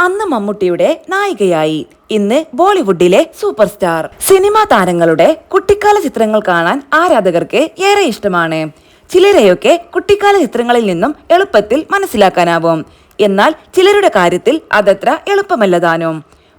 അന്ന് മമ്മൂട്ടിയുടെ നായികയായി, ഇന്ന് ബോളിവുഡിലെ സൂപ്പർ സ്റ്റാർ. സിനിമാ താരങ്ങളുടെ കുട്ടിക്കാല ചിത്രങ്ങൾ കാണാൻ ആരാധകർക്ക് ഏറെ ഇഷ്ടമാണ്. ചിലരെയൊക്കെ കുട്ടിക്കാല ചിത്രങ്ങളിൽ നിന്നും എളുപ്പത്തിൽ മനസ്സിലാക്കാനാവും. എന്നാൽ ചിലരുടെ കാര്യത്തിൽ അതത്ര എളുപ്പമല്ലതാനും.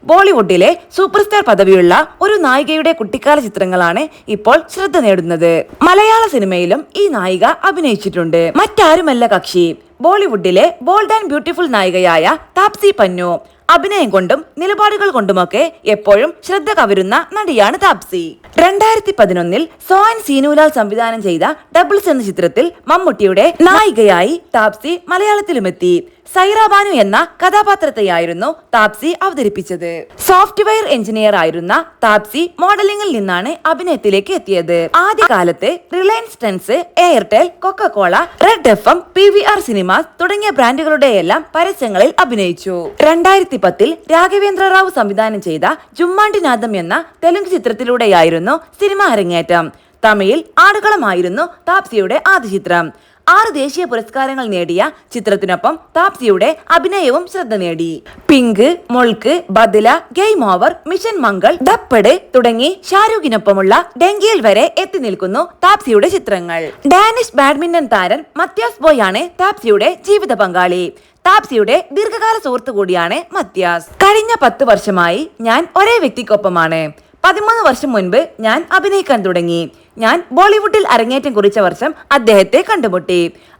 ബോളിവുഡിലെ സൂപ്പർ സ്റ്റാർ പദവിയുള്ള ഒരു നായികയുടെ കുട്ടിക്കാല ചിത്രങ്ങളാണ് ഇപ്പോൾ ശ്രദ്ധ നേടുന്നത്. മലയാള സിനിമയിലും ഈ നായിക അഭിനയിച്ചിട്ടുണ്ട്. മറ്റാരുമല്ല കക്ഷി, ബോളിവുഡിലെ ബോൾഡ് ആൻഡ് ബ്യൂട്ടിഫുൾ നായികയായ താപ്സി പന്നു. അഭിനയം കൊണ്ടും നിലപാടുകൾ കൊണ്ടുമൊക്കെ എപ്പോഴും ശ്രദ്ധ കവരുന്ന നടിയാണ് താപ്സി. 2011 സോഹൻ സീനുലാൽ സംവിധാനം ചെയ്ത ഡബിൾസ് എന്ന ചിത്രത്തിൽ മമ്മൂട്ടിയുടെ നായികയായി താപ്സി മലയാളത്തിലുമെത്തി. സൈറ ബാനു എന്ന കഥാപാത്രത്തെയായിരുന്നു താപ്സി അവതരിപ്പിച്ചത്. സോഫ്റ്റ്വെയർ എഞ്ചിനീയർ ആയിരുന്ന താപ്സി മോഡലിംഗിൽ നിന്നാണ് അഭിനയത്തിലേക്ക് എത്തിയത്. ആദ്യകാലത്ത് Reliance trends, Airtel, Coca Cola, red FM, PVR cinemas തുടങ്ങിയ ബ്രാൻഡുകളുടെയെല്ലാം പരസ്യങ്ങളിൽ അഭിനയിച്ചു. 2010 രാഘവേന്ദ്ര റാവു സംവിധാനം ചെയ്ത ജുമ്മാണ്ടിനാഥം എന്ന തെലുങ്ക് ചിത്രത്തിലൂടെയായിരുന്നു സിനിമ അരങ്ങേറ്റം. തമിഴിൽ ആടുകളമായിരുന്നു താപ്സിയുടെ ആദ്യ ചിത്രം. 6 ദേശീയ പുരസ്കാരങ്ങൾ നേടിയ ചിത്രത്തിനൊപ്പം താപ്സിയുടെ അഭിനയവും ശ്രദ്ധ നേടി. പിങ്ക്, മൊൾക്ക്, ബദല, ഗെയിം ഓവർ, മിഷൻ മംഗൾ, ഡപ്പട് തുടങ്ങി ഷാരൂഖിനൊപ്പമുള്ള ഡെങ്കിയിൽ വരെ എത്തി നിൽക്കുന്നു താപ്സിയുടെ ചിത്രങ്ങൾ. ഡാനിഷ് ബാഡ്മിന്റൺ താരം മത്യാസ് ബോയ് ആണ് താപ്സിയുടെ ജീവിത പങ്കാളി. താപ്സിയുടെ ദീർഘകാല സുഹൃത്തു കൂടിയാണ് മത്യാസ്. കഴിഞ്ഞ 10 വർഷമായി ഞാൻ ഒരേ വ്യക്തിക്കൊപ്പമാണ്. 13 വർഷം മുൻപ് ഞാൻ അഭിനയിക്കാൻ തുടങ്ങി. ഞാൻ ബോളിവുഡിൽ അരങ്ങേറ്റം കുറിച്ച വർഷം അദ്ദേഹത്തെ കണ്ടുമുട്ടി.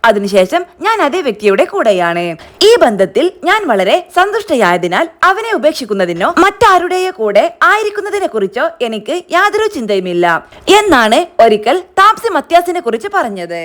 അതിനുശേഷം ഞാൻ അതേ വ്യക്തിയുടെ കൂടെയാണ്. ഈ ബന്ധത്തിൽ ഞാൻ വളരെ സന്തുഷ്ടയായതിനാൽ അവനെ ഉപേക്ഷിക്കുന്നതിനോ മറ്റാരുടെയോ കൂടെ ആയിരിക്കുന്നതിനെ കുറിച്ചോ എനിക്ക് യാതൊരു ചിന്തയുമില്ല എന്നാണ് ഒരിക്കൽ താപ്സി മത്യാസിനെ കുറിച്ച് പറഞ്ഞത്.